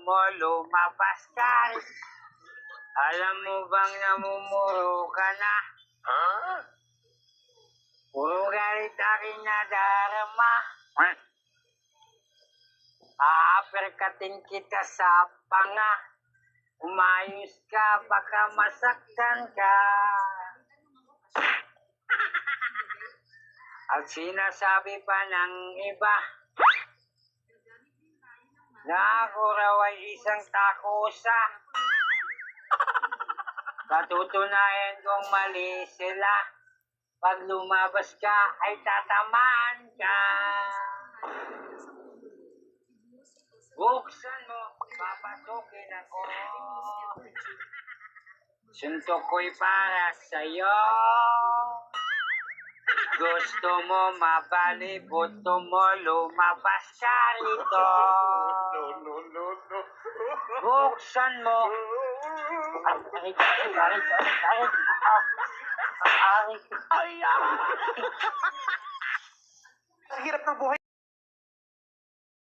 mo, lumabas ka. Alam mo bang namumuro ka na? Puro galit aking nadarama. Aaperkatin kita sa panga. Umayos ka, baka masaktan ka. At sinasabi pa ng iba na ako raw ay isang takusa. Patutunayan kong mali sila. Pag lumabas ka ay tatamaan ka. Buksan mo, papasukin ako. Suntok ko'y para sa'yo. Gusto mo mabali, buto mo, lumabas ka rito. Buksan mo. Ang hirap ng buhay.